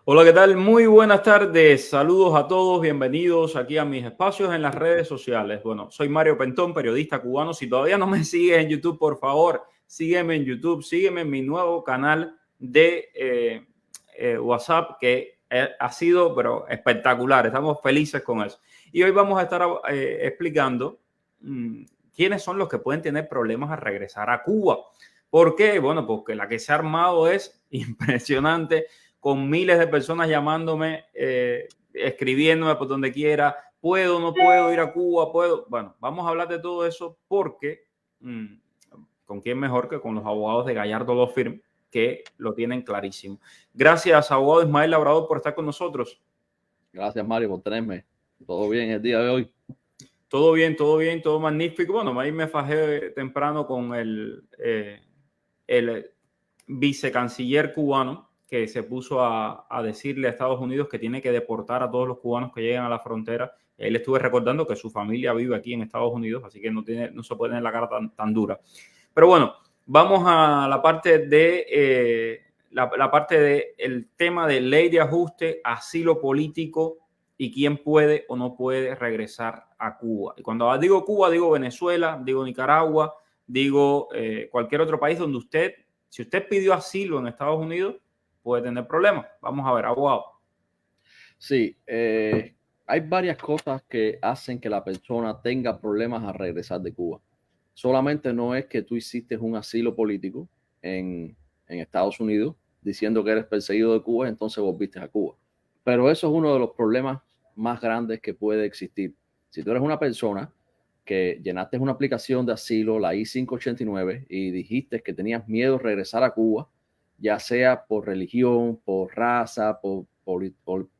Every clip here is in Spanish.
Hola, ¿qué tal? Muy buenas tardes. Saludos a todos. Bienvenidos aquí a mis espacios en las redes sociales. Bueno, soy Mario Pentón, periodista cubano. Si todavía no me sigues en YouTube, por favor, sígueme en YouTube. Sígueme en mi nuevo canal de WhatsApp que ha sido pero espectacular. Estamos felices con eso. Y hoy vamos a estar explicando quiénes son los que pueden tener problemas al regresar a Cuba. ¿Por qué? Bueno, porque la que se ha armado es impresionante, con miles de personas llamándome, escribiéndome por donde quiera, puedo, no puedo ir a Cuba, puedo. Bueno, vamos a hablar de todo eso porque ¿con quién mejor que con los abogados de Gallardo Law Firm, que lo tienen clarísimo? Gracias, abogado Ismael Labrador, por estar con nosotros. Gracias, Mario, por tenerme. Todo bien el día de hoy. Todo bien, todo magnífico. Bueno, ahí me fajé temprano con el vicecanciller cubano, que se puso a decirle a Estados Unidos que tiene que deportar a todos los cubanos que llegan a la frontera. Le estuve recordando que su familia vive aquí en Estados Unidos, así que no se puede tener la cara tan dura. Pero bueno, vamos a la parte de la parte del tema de ley de ajuste, asilo político y quién puede o no puede regresar a Cuba. Y cuando digo Cuba, digo Venezuela, digo Nicaragua, digo cualquier otro país donde usted, si usted pidió asilo en Estados Unidos, puede tener problemas. Vamos a ver, abogado. Sí, hay varias cosas que hacen que la persona tenga problemas al regresar de Cuba. Solamente no es que tú hiciste un asilo político en Estados Unidos diciendo que eres perseguido de Cuba, entonces volviste a Cuba. Pero eso es uno de los problemas más grandes que puede existir. Si tú eres una persona que llenaste una aplicación de asilo, la I-589, y dijiste que tenías miedo de regresar a Cuba, ya sea por religión, por raza, por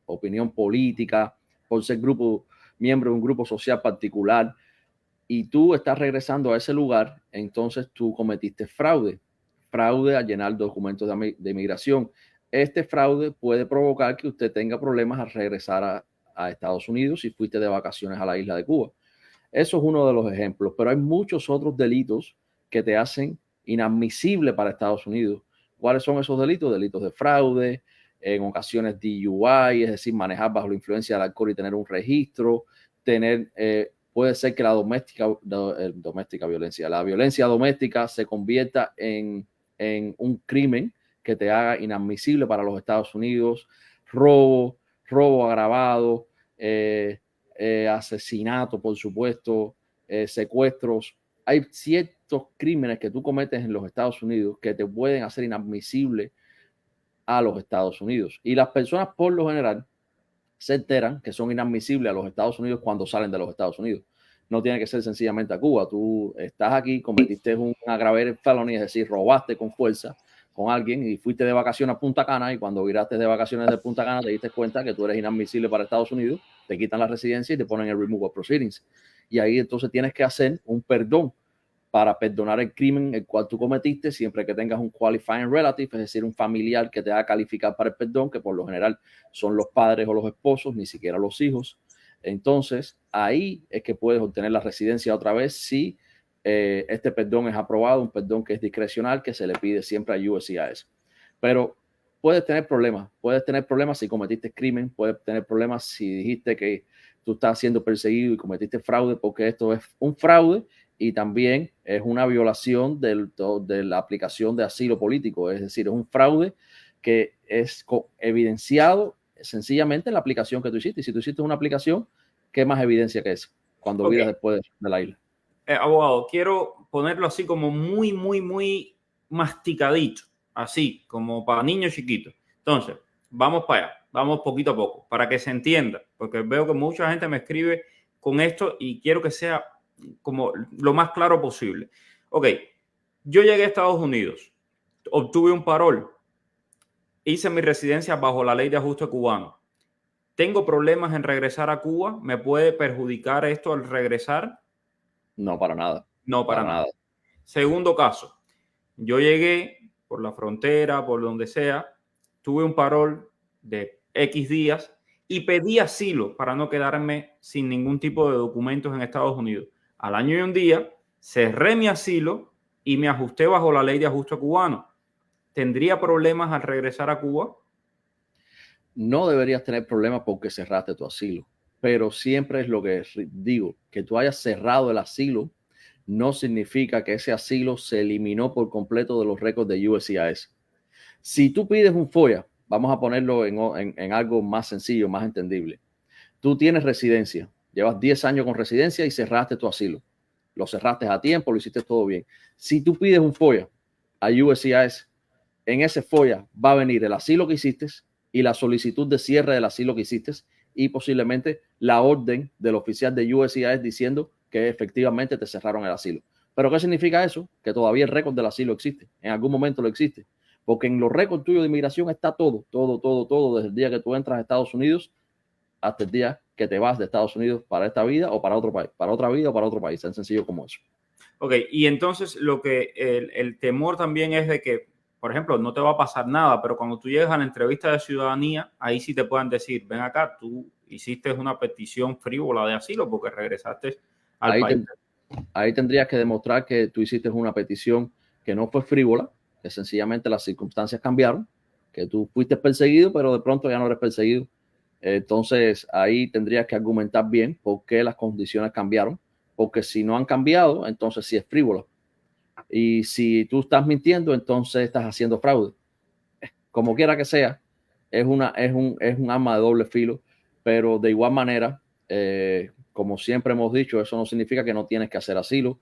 opinión política, por ser miembro de un grupo social particular, y tú estás regresando a ese lugar, entonces tú cometiste fraude a llenar documentos de migración. Este fraude puede provocar que usted tenga problemas al regresar a Estados Unidos si fuiste de vacaciones a la isla de Cuba. Eso es uno de los ejemplos, pero hay muchos otros delitos que te hacen inadmisible para Estados Unidos. ¿Cuáles son esos delitos? Delitos de fraude, en ocasiones DUI, es decir, manejar bajo la influencia del alcohol y tener un registro, puede ser que la violencia doméstica se convierta en un crimen que te haga inadmisible para los Estados Unidos, robo agravado, asesinato, por supuesto, secuestros. Hay ciertos crímenes que tú cometes en los Estados Unidos que te pueden hacer inadmisible a los Estados Unidos. Y las personas, por lo general, se enteran que son inadmisibles a los Estados Unidos cuando salen de los Estados Unidos. No tiene que ser sencillamente a Cuba. Tú estás aquí, cometiste un aggravated felony, es decir, robaste con fuerza con alguien y fuiste de vacaciones a Punta Cana, y cuando viraste de vacaciones de Punta Cana te diste cuenta que tú eres inadmisible para Estados Unidos, te quitan la residencia y te ponen el removal proceedings. Y ahí entonces tienes que hacer un perdón para perdonar el crimen el cual tú cometiste, siempre que tengas un qualifying relative, es decir, un familiar que te haga calificar para el perdón, que por lo general son los padres o los esposos, ni siquiera los hijos. Entonces, ahí es que puedes obtener la residencia otra vez si este perdón es aprobado, un perdón que es discrecional, que se le pide siempre a USCIS. Pero puedes tener problemas si cometiste crimen, puedes tener problemas si dijiste que tú estás siendo perseguido y cometiste fraude, porque esto es un fraude y también es una violación de la aplicación de asilo político, es decir, es un fraude que es evidenciado sencillamente en la aplicación que tú hiciste. Y si tú hiciste una aplicación, ¿qué más evidencia que es cuando viras después de la isla? Abogado, quiero ponerlo así como muy masticadito, así como para niños chiquitos. Entonces, vamos para allá, vamos poquito a poco, para que se entienda, porque veo que mucha gente me escribe con esto y quiero que sea como lo más claro posible. Ok, yo llegué a Estados Unidos, obtuve un parol, hice mi residencia bajo la ley de ajuste cubano. ¿Tengo problemas en regresar a Cuba? ¿Me puede perjudicar esto al regresar? No, para nada. No, para nada. Segundo caso, yo llegué por la frontera, por donde sea, tuve un parol de X días y pedí asilo para no quedarme sin ningún tipo de documentos en Estados Unidos. Al año y un día cerré mi asilo y me ajusté bajo la ley de ajuste cubano. ¿Tendría problemas al regresar a Cuba? no deberías tener problemas porque cerraste tu asilo. Pero siempre es lo que digo, que tú hayas cerrado el asilo no significa que ese asilo se eliminó por completo de los récords de USCIS. Si tú pides un FOIA, vamos a ponerlo en algo más sencillo, más entendible. Tú tienes residencia, llevas 10 años con residencia y cerraste tu asilo. Lo cerraste a tiempo, lo hiciste todo bien. Si tú pides un FOIA a USCIS, en ese FOIA va a venir el asilo que hiciste y la solicitud de cierre del asilo que hiciste y posiblemente la orden del oficial de USCIS diciendo que efectivamente te cerraron el asilo. ¿Pero qué significa eso? Que todavía el récord del asilo existe. En algún momento lo existe. Porque en los récords tuyos de inmigración está todo, desde el día que tú entras a Estados Unidos hasta el día que te vas de Estados Unidos para esta vida o para otro país, para otra vida o para otro país, tan sencillo como eso. Ok, y entonces lo que el temor también es de que, por ejemplo, no te va a pasar nada, pero cuando tú llegas a la entrevista de ciudadanía, ahí sí te puedan decir, ven acá, tú hiciste una petición frívola de asilo porque regresaste al país. Ahí tendrías que demostrar que tú hiciste una petición que no fue frívola, que sencillamente las circunstancias cambiaron, que tú fuiste perseguido, pero de pronto ya no eres perseguido. Entonces ahí tendrías que argumentar bien por qué las condiciones cambiaron, porque si no han cambiado, entonces sí es frívola. Y si tú estás mintiendo, entonces estás haciendo fraude. Como quiera que sea, es un arma de doble filo, pero de igual manera, como siempre hemos dicho, eso no significa que no tienes que hacer asilo,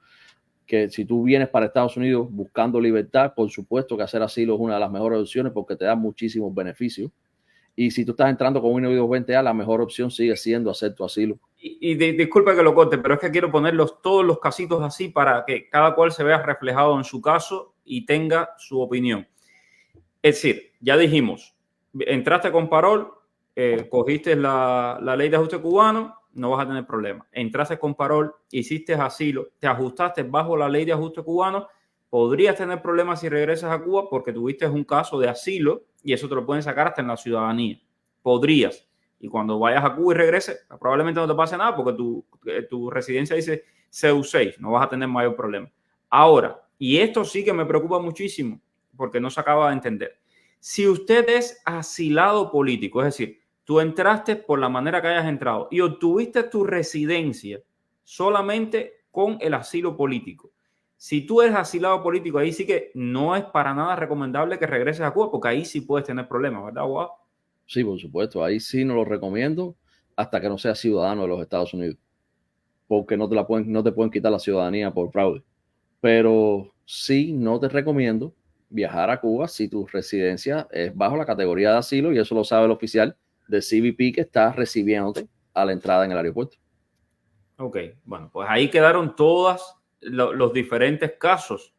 que si tú vienes para Estados Unidos buscando libertad, por supuesto que hacer asilo es una de las mejores opciones porque te da muchísimos beneficios. Y si tú estás entrando con un I-220A, la mejor opción sigue siendo hacer tu asilo. Disculpa que lo corte, pero es que quiero ponerlos todos los casitos así para que cada cual se vea reflejado en su caso y tenga su opinión. Es decir, ya dijimos, entraste con parol, cogiste la ley de ajuste cubano, no vas a tener problema. Entraste con parol, hiciste asilo, te ajustaste bajo la ley de ajuste cubano, podrías tener problemas si regresas a Cuba porque tuviste un caso de asilo y eso te lo pueden sacar hasta en la ciudadanía. Podrías. Y cuando vayas a Cuba y regreses, probablemente no te pase nada porque tu residencia dice CEU6, no vas a tener mayor problema. Ahora, y esto sí que me preocupa muchísimo porque no se acaba de entender. Si usted es asilado político, es decir, tú entraste por la manera que hayas entrado y obtuviste tu residencia solamente con el asilo político. Si tú eres asilado político, ahí sí que no es para nada recomendable que regreses a Cuba porque ahí sí puedes tener problemas, ¿verdad, abogado? Sí, por supuesto. Ahí sí no lo recomiendo hasta que no seas ciudadano de los Estados Unidos, porque no te pueden quitar la ciudadanía por fraude. Pero sí no te recomiendo viajar a Cuba si tu residencia es bajo la categoría de asilo y eso lo sabe el oficial de CBP que está recibiéndote a la entrada en el aeropuerto. Ok, bueno, pues ahí quedaron todos los diferentes casos.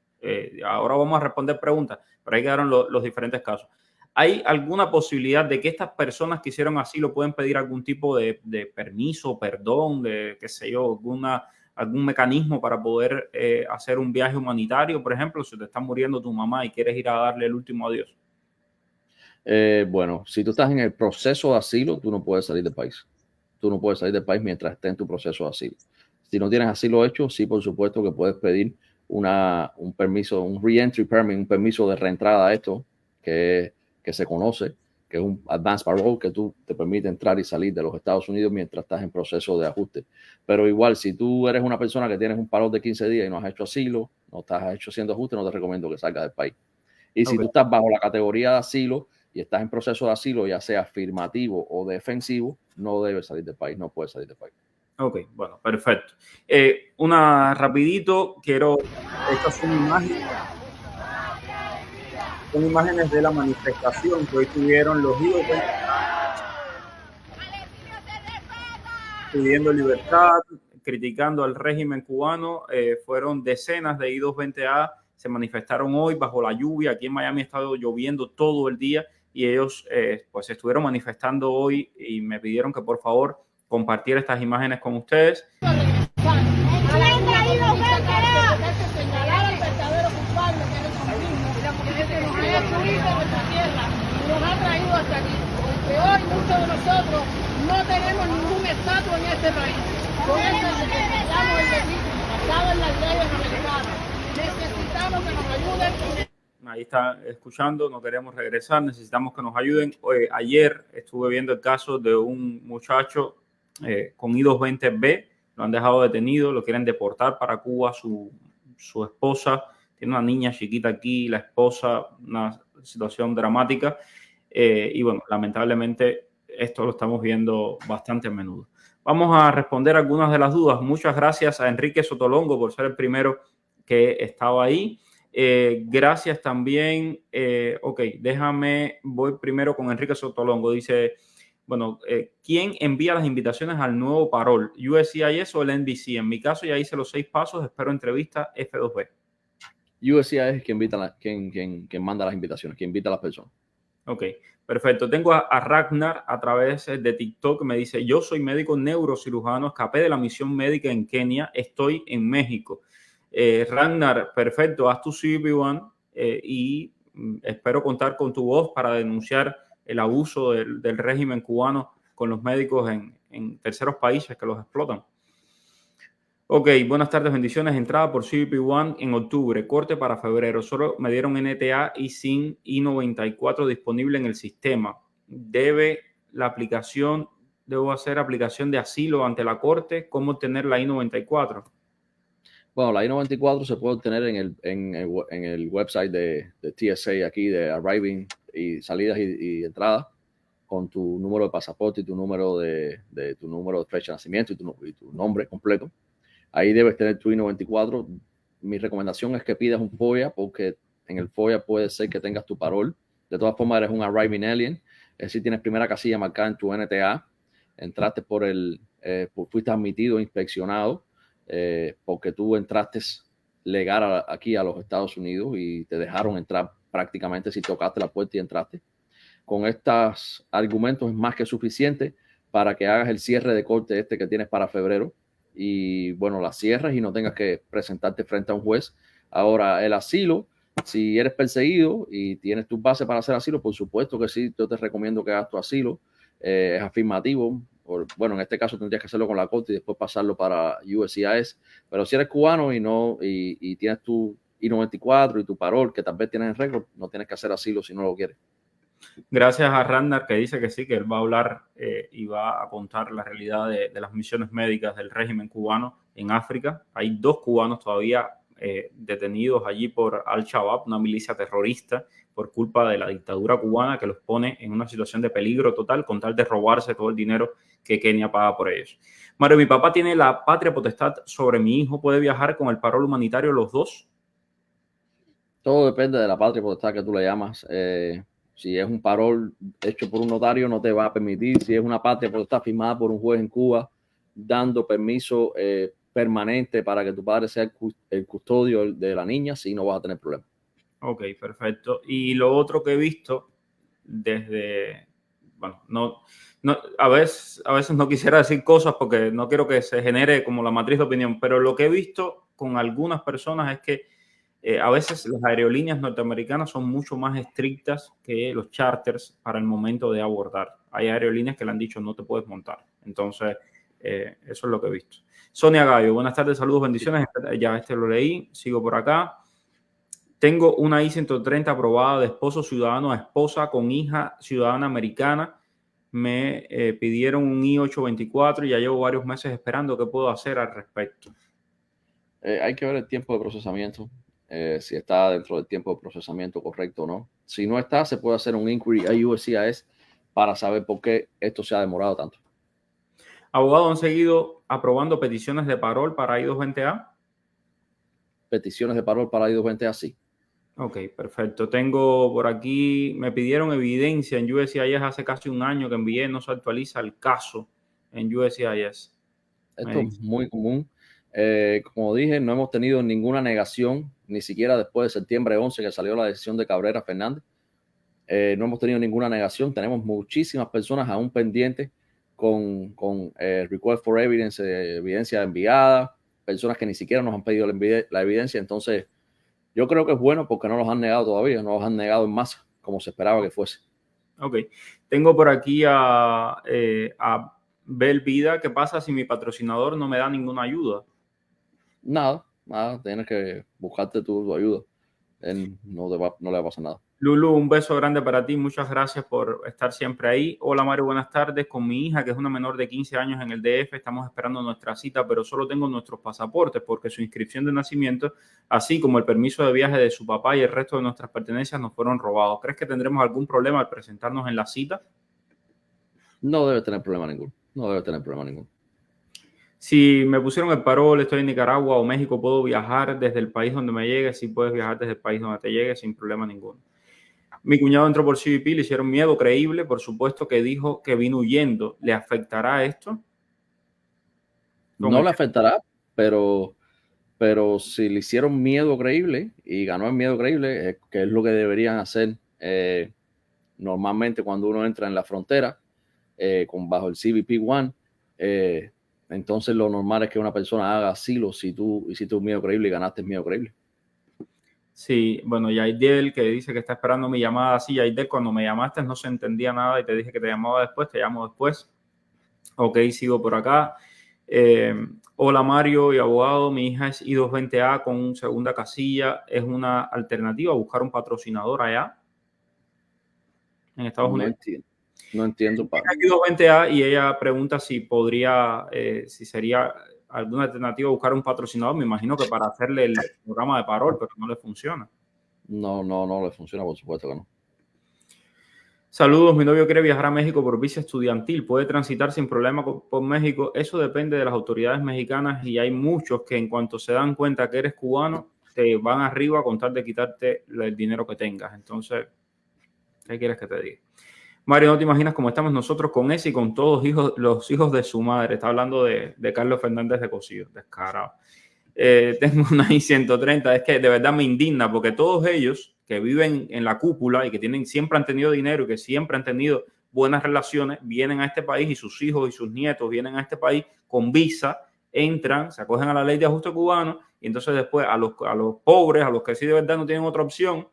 Ahora vamos a responder preguntas, pero ahí quedaron los diferentes casos. ¿Hay alguna posibilidad de que estas personas que hicieron asilo pueden pedir algún tipo de permiso, perdón, de qué sé yo, algún mecanismo para poder hacer un viaje humanitario, por ejemplo, si te está muriendo tu mamá y quieres ir a darle el último adiós? Bueno, si tú estás en el proceso de asilo, tú no puedes salir del país. Tú no puedes salir del país mientras estés en tu proceso de asilo. Si no tienes asilo hecho, sí, por supuesto que puedes pedir un permiso, un re-entry permit, un permiso de reentrada a esto, que se conoce, que es un advance parole que tú te permite entrar y salir de los Estados Unidos mientras estás en proceso de ajuste. Pero igual, si tú eres una persona que tienes un parole de 15 días y no has hecho asilo, no estás hecho haciendo ajuste, no te recomiendo que salgas del país. Y si tú estás bajo la categoría de asilo y estás en proceso de asilo, ya sea afirmativo o defensivo, no debes salir del país, no puedes salir del país. Ok, bueno, perfecto. Una rapidito, estas son imágenes de la manifestación que hoy tuvieron los I-220 pidiendo libertad, criticando al régimen cubano. Fueron decenas de I-220A, se manifestaron hoy bajo la lluvia. Aquí en Miami ha estado lloviendo todo el día y ellos pues estuvieron manifestando hoy y me pidieron que por favor compartiera estas imágenes con ustedes. Nos ha traído hasta aquí, porque hoy muchos de nosotros no tenemos ningún estatus en este país. Por eso necesitamos el legítimo, basado en las leyes americanas. Necesitamos que nos ayuden. ahí está escuchando, no queremos regresar, necesitamos que nos ayuden. Ayer estuve viendo el caso de un muchacho con I-220B, lo han dejado detenido, lo quieren deportar para Cuba, su esposa, tiene una niña chiquita aquí, la esposa, una situación dramática. Y bueno, lamentablemente esto lo estamos viendo bastante a menudo. Vamos a responder algunas de las dudas. Muchas gracias a Enrique Sotolongo por ser el primero que estaba ahí. Gracias también. Ok, voy primero con Enrique Sotolongo. Dice, bueno, ¿quién envía las invitaciones al nuevo parol? ¿USCIS o el NBC? En mi caso ya hice los 6 pasos, espero entrevista F2B. USCIS es quien manda las invitaciones, quien invita a las personas. Ok, perfecto. Tengo a Ragnar a través de TikTok. Me dice, yo soy médico neurocirujano, escapé de la misión médica en Kenia, estoy en México. Ragnar, perfecto, haz tu CP1 y espero contar con tu voz para denunciar el abuso del régimen cubano con los médicos en terceros países que los explotan. Ok, buenas tardes, bendiciones. Entrada por CBP1 en octubre, corte para febrero. Solo me dieron NTA y sin I-94 disponible en el sistema. ¿Debo hacer aplicación de asilo ante la corte? ¿Cómo obtener la I-94? Bueno, la I-94 se puede obtener en el website de TSA aquí, de Arriving y salidas y entradas, con tu número de pasaporte y tu número de fecha de nacimiento y tu nombre completo. Ahí debes tener tu I-94. Mi recomendación es que pidas un FOIA, porque en el FOIA puede ser que tengas tu parol. De todas formas, eres un Arriving Alien, es decir, tienes primera casilla marcada en tu NTA, entraste fuiste admitido, inspeccionado, porque tú entraste legal aquí a los Estados Unidos y te dejaron entrar prácticamente si tocaste la puerta y entraste. Con estos argumentos es más que suficiente para que hagas el cierre de corte que tienes para febrero y bueno, la cierres y no tengas que presentarte frente a un juez. Ahora, el asilo, si eres perseguido y tienes tu base para hacer asilo, por supuesto que sí, yo te recomiendo que hagas tu asilo, es afirmativo. Bueno, en este caso tendrías que hacerlo con la corte y después pasarlo para USCIS, pero si eres cubano y tienes tu I-94 y tu parol, que tal vez tienes en récord, no tienes que hacer asilo si no lo quieres. Gracias a Ragnar, que dice que sí, que él va a hablar y va a contar la realidad de las misiones médicas del régimen cubano en África. Hay 2 cubanos todavía detenidos allí por Al-Shabaab, una milicia terrorista, por culpa de la dictadura cubana que los pone en una situación de peligro total con tal de robarse todo el dinero que Kenia paga por ellos. Mario, mi papá tiene la patria potestad sobre mi hijo. ¿Puede viajar con el parol humanitario los 2? Todo depende de la patria potestad que tú le llamas. Si es un parol hecho por un notario, no te va a permitir. Si es una patria potestad firmada por un juez en Cuba, dando permiso permanente para que tu padre sea el custodio de la niña, sí, no vas a tener problema. Ok, perfecto. Y lo otro que he visto bueno, a veces no quisiera decir cosas porque no quiero que se genere como la matriz de opinión, pero lo que he visto con algunas personas es que a veces las aerolíneas norteamericanas son mucho más estrictas que los charters para el momento de abordar. Hay aerolíneas que le han dicho no te puedes montar. Entonces, eso es lo que he visto. Sonia Gallo, buenas tardes, saludos, bendiciones. Ya lo leí, sigo por acá. Tengo una I-130 aprobada de esposo ciudadano a esposa con hija ciudadana americana. Me pidieron un I-824 y ya llevo varios meses esperando. ¿Qué puedo hacer al respecto? Hay que ver el tiempo de procesamiento, si está dentro del tiempo de procesamiento correcto o no. Si no está, se puede hacer un inquiry a USCIS para saber por qué esto se ha demorado tanto. Abogados, ¿han seguido aprobando peticiones de parol para I-220A? Peticiones de parol para I-220A, sí. Ok, perfecto. Tengo por aquí, me pidieron evidencia en USCIS hace casi un año que envié, no se actualiza el caso en USCIS. Esto es muy común. Como dije, no hemos tenido ninguna negación, ni siquiera después de septiembre 11 que salió la decisión de Cabrera Fernández. No hemos tenido ninguna negación. Tenemos muchísimas personas aún pendientes con request for evidence, evidencia enviada, personas que ni siquiera nos han pedido la evidencia. Entonces, yo creo que es bueno porque no los han negado todavía, no los han negado en masa, como se esperaba que fuese. Ok. Tengo por aquí a Bel Vida. ¿Qué pasa si mi patrocinador no me da ninguna ayuda? Nada, tienes que buscarte tu ayuda. él no le va a pasar nada. Lulu, un beso grande para ti. Muchas gracias por estar siempre ahí. Hola Mario, buenas tardes. Con mi hija, que es una menor de 15 años en el DF, estamos esperando nuestra cita, pero solo tengo nuestros pasaportes porque su inscripción de nacimiento, así como el permiso de viaje de su papá y el resto de nuestras pertenencias nos fueron robados. ¿Crees que tendremos algún problema al presentarnos en la cita? No debe tener problema ninguno. No debe tener problema ninguno. Si me pusieron el parol, estoy en Nicaragua o México, ¿puedo viajar desde el país donde me llegue? Sí, puedes viajar desde el país donde te llegue sin problema ninguno. Mi cuñado entró por CBP, le hicieron miedo creíble, por supuesto que dijo que vino huyendo. ¿Le afectará esto? No le afectará, pero si le hicieron miedo creíble y ganó el miedo creíble, que es lo que deberían hacer normalmente cuando uno entra en la frontera bajo el CBP-1, entonces lo normal es que una persona haga asilo si tú hiciste un miedo creíble y ganaste el miedo creíble. Sí, bueno, Yaidel, que dice que está esperando mi llamada. Sí, Yaidel, cuando me llamaste no se entendía nada y te dije que te llamaba después, te llamo después. Ok, sigo por acá. Hola Mario y abogado, mi hija es I220A con segunda casilla. ¿Es una alternativa buscar un patrocinador allá en Estados Unidos? No entiendo. I220A y ella pregunta si podría, si sería alguna alternativa buscar un patrocinador. Me imagino que para hacerle el programa de parol, pero no le funciona. No le funciona, por supuesto que no. Saludos, mi novio quiere viajar a México por visa estudiantil. ¿Puede transitar sin problema por México? Eso depende de las autoridades mexicanas y hay muchos que en cuanto se dan cuenta que eres cubano, te van arriba con tal de quitarte el dinero que tengas. Entonces, ¿qué quieres que te diga? Mario, no te imaginas cómo estamos nosotros con ese y con todos los hijos de su madre. Está hablando de Carlos Fernández de Cosío, descarado. Tengo una I-130, es que de verdad me indigna porque todos ellos que viven en la cúpula y que siempre han tenido dinero y que siempre han tenido buenas relaciones, vienen a este país y sus hijos y sus nietos vienen a este país con visa, entran, se acogen a la ley de ajuste cubano y entonces después a los pobres, a los que sí de verdad no tienen otra opción,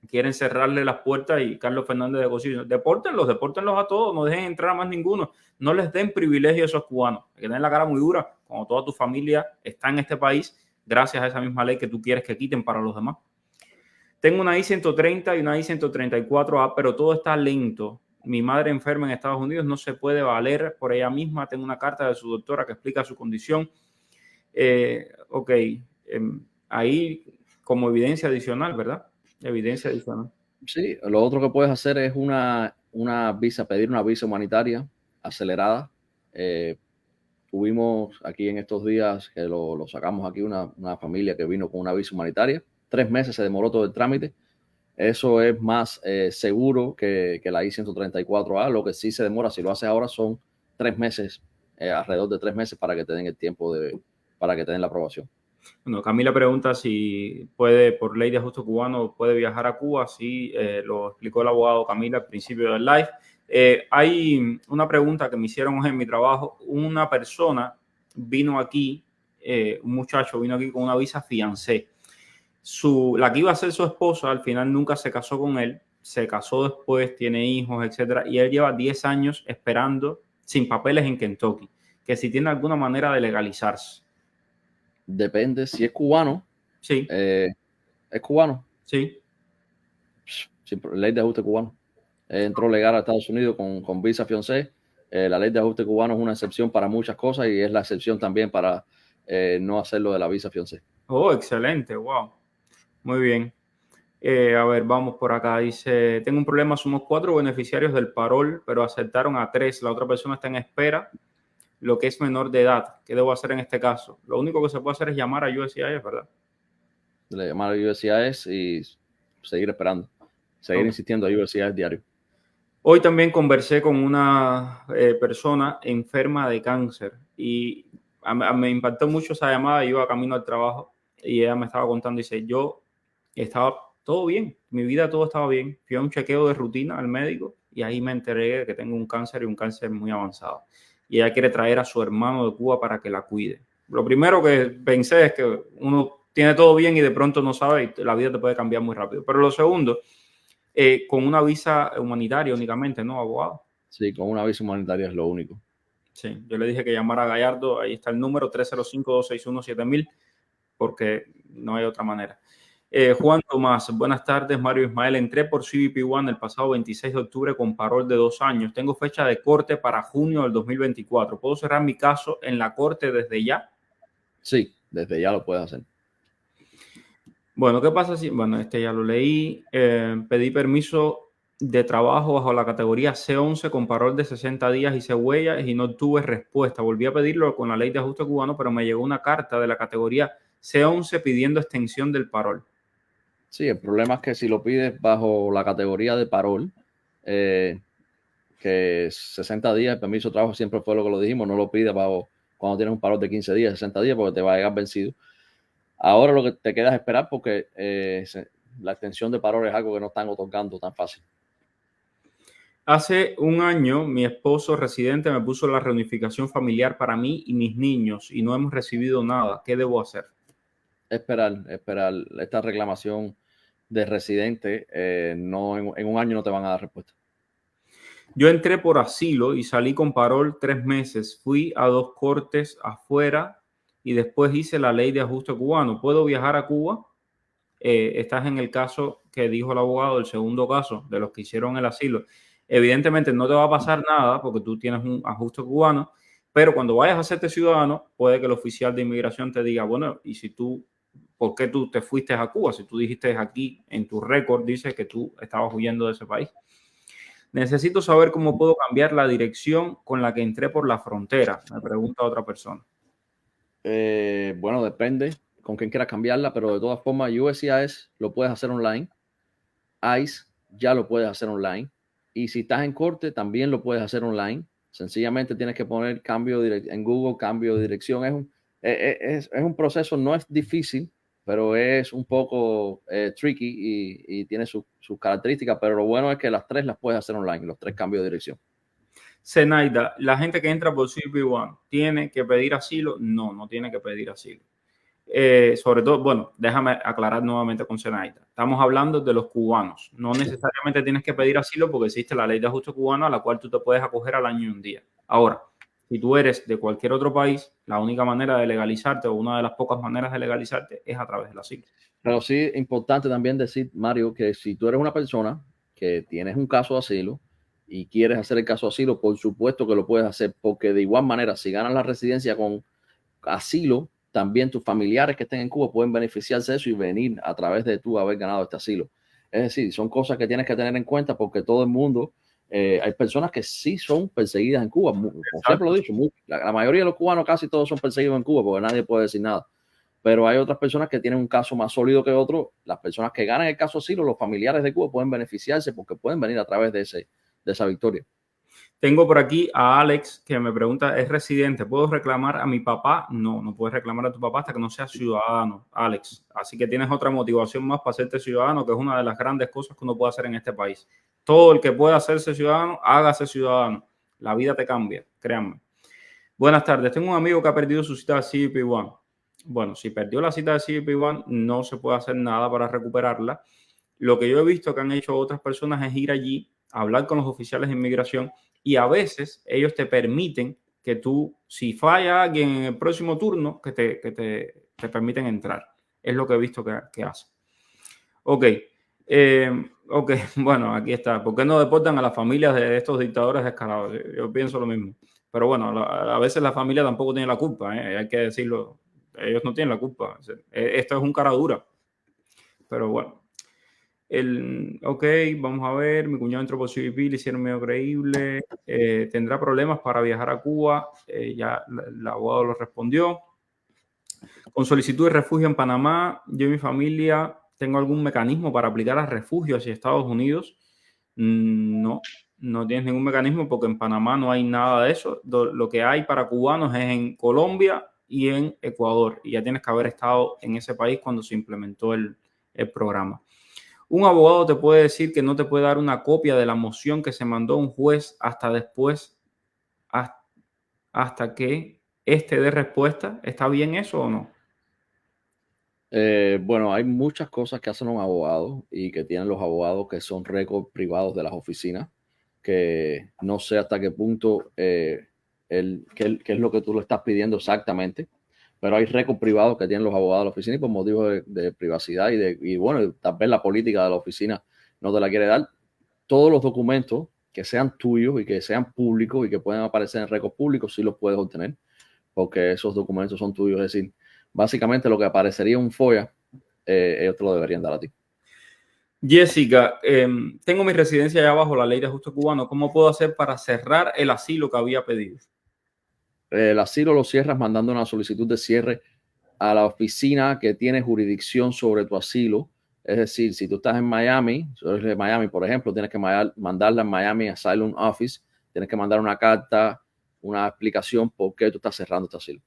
quieren cerrarle las puertas y Carlos Fernández de Cosío, depórtenlos a todos, no dejen entrar a más ninguno, no les den privilegio a esos cubanos, hay que tener la cara muy dura cuando toda tu familia está en este país gracias a esa misma ley que tú quieres que quiten para los demás. Tengo una I-130 y una I-134A, pero todo está lento. Mi madre enferma en Estados Unidos, no se puede valer por ella misma. Tengo una carta de su doctora que explica su condición. Ahí como evidencia adicional, ¿verdad? Evidencia adicional. Sí, lo otro que puedes hacer es pedir una visa humanitaria acelerada. Tuvimos aquí en estos días que lo sacamos aquí una familia que vino con una visa humanitaria. 3 meses se demoró todo el trámite. Eso es más seguro que la I-134A. Lo que sí se demora, si lo haces ahora, son 3 meses, alrededor de 3 meses para que te den el tiempo para que te den la aprobación. Bueno, Camila pregunta si puede, por ley de ajuste cubano, puede viajar a Cuba. Sí, lo explicó el abogado Camila al principio del live. Hay una pregunta que me hicieron hoy en mi trabajo. Una persona vino aquí, un muchacho vino aquí con una visa fiancé. La que iba a ser su esposa, al final nunca se casó con él. Se casó después, tiene hijos, etcétera. Y él lleva 10 años esperando sin papeles en Kentucky. Que si tiene alguna manera de legalizarse. Depende, si es cubano. Sí. ¿Es cubano? Sí. Sin ley de ajuste cubano. Entró legal a Estados Unidos con visa fiancé. La ley de ajuste cubano es una excepción para muchas cosas y es la excepción también para no hacerlo de la visa fiancé. Oh, excelente, wow. Muy bien. A ver, vamos por acá. Dice, tengo un problema, somos 4 beneficiarios del parol, pero aceptaron a 3. La otra persona está en espera, lo que es menor de edad. ¿Qué debo hacer en este caso? Lo único que se puede hacer es llamar a USCIS, ¿verdad? Llamar a USCIS y seguir esperando. Seguir insistiendo a USCIS diario. Hoy también conversé con una persona enferma de cáncer y me impactó mucho esa llamada. Yo iba camino al trabajo y ella me estaba contando, dice, yo estaba todo bien, mi vida todo estaba bien. Fui a un chequeo de rutina al médico y ahí me enteré de que tengo un cáncer y un cáncer muy avanzado. Y ella quiere traer a su hermano de Cuba para que la cuide. Lo primero que pensé es que uno tiene todo bien y de pronto no sabe y la vida te puede cambiar muy rápido. Pero lo segundo, con una visa humanitaria únicamente, ¿no, abogado? Sí, con una visa humanitaria es lo único. Sí, yo le dije que llamara a Gallardo, ahí está el número 305-261-7000, porque no hay otra manera. Juan Tomás, buenas tardes, Mario Ismael. Entré por CBP One el pasado 26 de octubre con parol de 2 años. Tengo fecha de corte para junio del 2024. ¿Puedo cerrar mi caso en la corte desde ya? Sí, desde ya lo puedes hacer. Bueno, ¿qué pasa si? Bueno, este ya lo leí. Pedí permiso de trabajo bajo la categoría C11 con parol de 60 días y huellas y no tuve respuesta. Volví a pedirlo con la ley de ajuste cubano, pero me llegó una carta de la categoría C11 pidiendo extensión del parol. Sí, el problema es que si lo pides bajo la categoría de parol, que 60 días, el permiso de trabajo siempre fue lo que lo dijimos, no lo pides bajo cuando tienes un parol de 15 días, 60 días, porque te va a llegar vencido. Ahora lo que te queda es esperar porque la extensión de parol es algo que no están otorgando tan fácil. Hace un año, mi esposo residente me puso la reunificación familiar para mí y mis niños y no hemos recibido nada. ¿Qué debo hacer? Esperar esta reclamación de residente. No, en un año no te van a dar respuesta. Yo entré por asilo y salí con parol 3 meses. Fui a 2 cortes afuera y después hice la ley de ajuste cubano. ¿Puedo viajar a Cuba? Estás en el caso que dijo el abogado, el segundo caso de los que hicieron el asilo. Evidentemente no te va a pasar nada porque tú tienes un ajuste cubano, pero cuando vayas a hacerte ciudadano, puede que el oficial de inmigración te diga, bueno, y si tú, ¿por qué tú te fuiste a Cuba? Si tú dijiste aquí en tu récord, dice que tú estabas huyendo de ese país. Necesito saber cómo puedo cambiar la dirección con la que entré por la frontera, me pregunta otra persona. Bueno, depende con quién quieras cambiarla, pero de todas formas, USCIS lo puedes hacer online. ICE ya lo puedes hacer online. Y si estás en corte, también lo puedes hacer online. Sencillamente tienes que poner en Google, cambio de dirección. Es un proceso, no es difícil, pero es un poco tricky y tiene sus características. Pero lo bueno es que las 3 las puedes hacer online, los 3 cambios de dirección. Zenaida, ¿la gente que entra por CP1 tiene que pedir asilo? No, no tiene que pedir asilo. Sobre todo, bueno, déjame aclarar nuevamente con Zenaida. Estamos hablando de los cubanos. No necesariamente tienes que pedir asilo porque existe la ley de ajuste cubano a la cual tú te puedes acoger al año y un día. Ahora, si tú eres de cualquier otro país, la única manera de legalizarte o una de las pocas maneras de legalizarte es a través del asilo. Pero sí es importante también decir, Mario, que si tú eres una persona que tienes un caso de asilo y quieres hacer el caso de asilo, por supuesto que lo puedes hacer, porque de igual manera, si ganas la residencia con asilo, también tus familiares que estén en Cuba pueden beneficiarse de eso y venir a través de tú haber ganado este asilo. Es decir, son cosas que tienes que tener en cuenta porque todo el mundo, hay personas que sí son perseguidas en Cuba. Como siempre lo he dicho, la mayoría de los cubanos casi todos son perseguidos en Cuba porque nadie puede decir nada. Pero hay otras personas que tienen un caso más sólido que otro. Las personas que ganan el caso asilo, los familiares de Cuba pueden beneficiarse porque pueden venir a través de esa victoria. Tengo por aquí a Alex que me pregunta, ¿es residente? ¿Puedo reclamar a mi papá? No, no puedes reclamar a tu papá hasta que no seas ciudadano, Alex. Así que tienes otra motivación más para hacerte ciudadano, que es una de las grandes cosas que uno puede hacer en este país. Todo el que pueda hacerse ciudadano, hágase ciudadano. La vida te cambia, créanme. Buenas tardes. Tengo un amigo que ha perdido su cita de CBP One. Bueno, si perdió la cita de CBP One, no se puede hacer nada para recuperarla. Lo que yo he visto que han hecho otras personas es ir allí, hablar con los oficiales de inmigración y a veces ellos te permiten que tú, si falla alguien en el próximo turno, que te permiten entrar. Es lo que he visto que hace. Ok. Ok, bueno, aquí está. ¿Por qué no deportan a las familias de estos dictadores descarados? Yo pienso lo mismo. Pero bueno, a veces la familia tampoco tiene la culpa, hay que decirlo. Ellos no tienen la culpa. Esto es un cara dura. Pero bueno. Ok, vamos a ver. Mi cuñado entró por CBP, le hicieron medio creíble. Tendrá problemas para viajar a Cuba. Ya el abogado lo respondió. Con solicitud de refugio en Panamá, yo y mi familia tengo algún mecanismo para aplicar a refugio hacia Estados Unidos. No, no tienes ningún mecanismo porque en Panamá no hay nada de eso. Lo que hay para cubanos es en Colombia y en Ecuador. Y ya tienes que haber estado en ese país cuando se implementó el programa. Un abogado te puede decir que no te puede dar una copia de la moción que se mandó a un juez hasta después, hasta que éste dé respuesta. ¿Está bien eso o no? Bueno, hay muchas cosas que hacen un abogado y que tienen los abogados que son récords privados de las oficinas, que no sé hasta qué punto qué es lo que tú le estás pidiendo exactamente, pero hay récords privados que tienen los abogados de la oficina y por motivos de privacidad y bueno, tal vez la política de la oficina no te la quiere dar. Todos los documentos que sean tuyos y que sean públicos y que puedan aparecer en récords públicos sí los puedes obtener, porque esos documentos son tuyos. Es decir, básicamente lo que aparecería en un FOIA, ellos te lo deberían dar a ti. Jessica, tengo mi residencia allá bajo la ley de ajuste cubano. ¿Cómo puedo hacer para cerrar el asilo que había pedido? El asilo lo cierras mandando una solicitud de cierre a la oficina que tiene jurisdicción sobre tu asilo. Es decir, si tú estás en Miami, si eres de Miami, por ejemplo, tienes que mandarla en Miami Asylum Office, tienes que mandar una carta, una explicación por qué tú estás cerrando este asilo.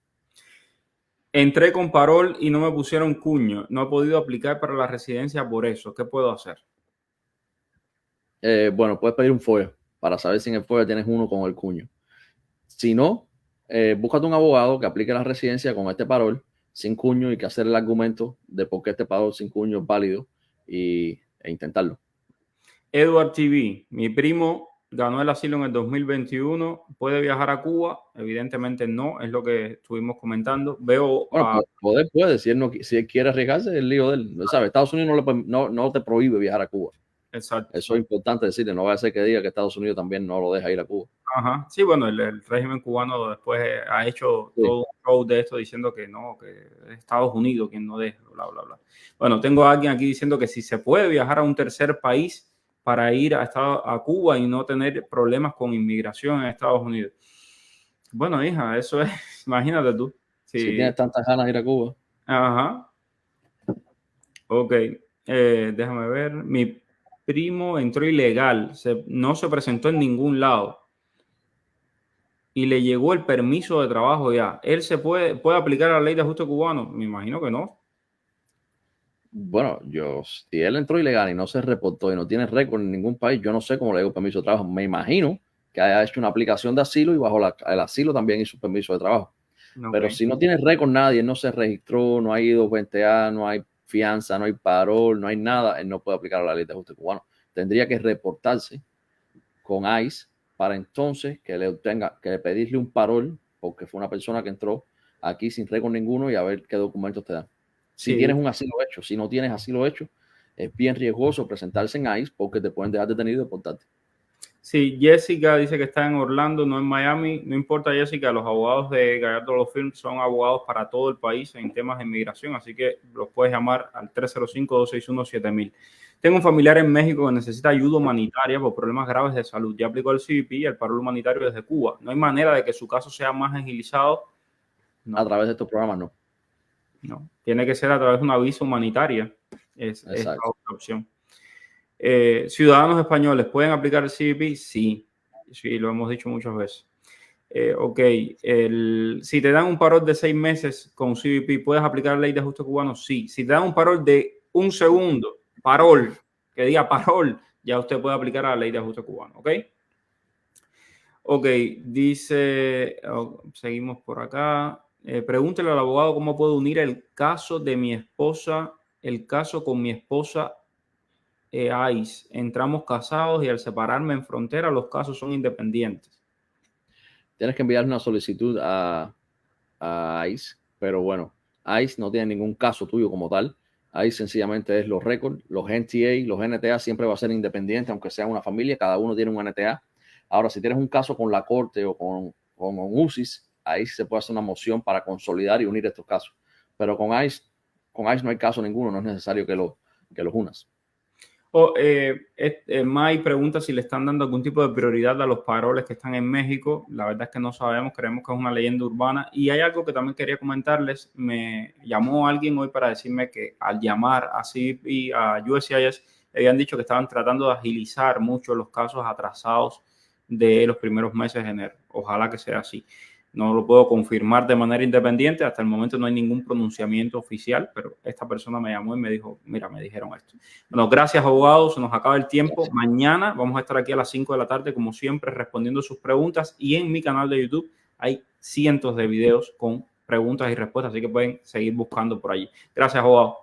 Entré con parol y no me pusieron cuño. No he podido aplicar para la residencia por eso. ¿Qué puedo hacer? Bueno, puedes pedir un FOIA para saber si en el FOIA tienes uno con el cuño. Si no, búscate un abogado que aplique la residencia con este parol sin cuño y que hacer el argumento de por qué este parol sin cuño es válido e intentarlo. Edward TV, mi primo ganó el asilo en el 2021. ¿Puede viajar a Cuba? Evidentemente no, es lo que estuvimos comentando. Veo bueno, puede, si él quiere arriesgarse, es el lío de él. ¿Sabes? Estados Unidos no te prohíbe viajar a Cuba. Exacto. Eso es importante decirle, no vaya a ser que diga que Estados Unidos también no lo deja ir a Cuba. Ajá. Sí, bueno, el régimen cubano después ha hecho todo un show de esto diciendo que no, que es Estados Unidos quien no deja, bla, bla, bla. Bueno, tengo a alguien aquí diciendo que si se puede viajar a un tercer país para ir a Cuba y no tener problemas con inmigración en Estados Unidos. Bueno, hija, eso es, imagínate tú. Si tienes tantas ganas de ir a Cuba. Ajá. Ok, déjame ver. Mi primo entró ilegal, no se presentó en ningún lado y le llegó el permiso de trabajo ya. ¿Él se puede aplicar la ley de ajuste cubano? Me imagino que no. Bueno, si él entró ilegal y no se reportó y no tiene récord en ningún país, yo no sé cómo le dio permiso de trabajo. Me imagino que haya hecho una aplicación de asilo y bajo el asilo también hizo permiso de trabajo. Okay. Pero si no tiene récord nadie, él no se registró, no ha ido 20A, no hay fianza, no hay parol, no hay nada, él no puede aplicar la ley de ajuste cubano. Tendría que reportarse con ICE para entonces que le pedirle un parol, porque fue una persona que entró aquí sin récord ninguno y a ver qué documentos te dan. Si tienes un asilo hecho, si no tienes asilo hecho, es bien riesgoso presentarse en ICE porque te pueden dejar detenido y deportarte. Sí, Jessica dice que está en Orlando, no en Miami. No importa, Jessica, los abogados de Gallardo Law Firm son abogados para todo el país en temas de inmigración, así que los puedes llamar al 305-261-7000. Tengo un familiar en México que necesita ayuda humanitaria por problemas graves de salud. Ya aplicó el CBP y el parol humanitario desde Cuba. ¿No hay manera de que su caso sea más agilizado? No. A través de estos programas, no. No, tiene que ser a través de una visa humanitaria. Es la otra opción. Ciudadanos españoles, ¿pueden aplicar el CBP? Sí, lo hemos dicho muchas veces. Ok, si te dan un parol de 6 meses con CBP, ¿puedes aplicar la ley de ajuste cubano? Sí. Si te dan un parol de un segundo, parol, que diga parol, ya usted puede aplicar a la ley de ajuste cubano, ¿ok? Ok, dice, seguimos por acá. Pregúntele al abogado cómo puedo unir el caso de mi esposa, el caso con mi esposa ICE. Entramos casados y al separarme en frontera los casos son independientes. Tienes que enviar una solicitud a ICE, pero bueno, ICE no tiene ningún caso tuyo como tal. ICE sencillamente es los récords, los NTA, los NTA siempre va a ser independiente, aunque sea una familia, cada uno tiene un NTA. Ahora, si tienes un caso con la corte o con UCIS, ahí se puede hacer una moción para consolidar y unir estos casos. Pero con ICE no hay caso ninguno, no es necesario que los unas. May pregunta si le están dando algún tipo de prioridad a los paroles que están en México. La verdad es que no sabemos, creemos que es una leyenda urbana. Y hay algo que también quería comentarles. Me llamó alguien hoy para decirme que al llamar a CBP, a USCIS, habían dicho que estaban tratando de agilizar mucho los casos atrasados de los primeros meses de enero. Ojalá que sea así. No lo puedo confirmar de manera independiente. Hasta el momento no hay ningún pronunciamiento oficial, pero esta persona me llamó y me dijo, mira, me dijeron esto. Bueno, gracias, abogados. Se nos acaba el tiempo. Mañana vamos a estar aquí a las 5 de la tarde, como siempre, respondiendo sus preguntas. Y en mi canal de YouTube hay cientos de videos con preguntas y respuestas, así que pueden seguir buscando por allí. Gracias, abogado.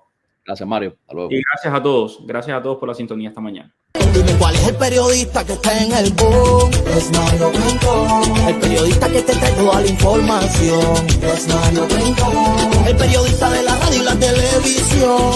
Gracias, Mario. Hasta luego. Y gracias a todos. Gracias a todos por la sintonía esta mañana. Dime cuál es el periodista que está en el boom. Es Mario Pentón. El periodista que te trae toda la información. Es Mario Pentón. El periodista de la radio y la televisión.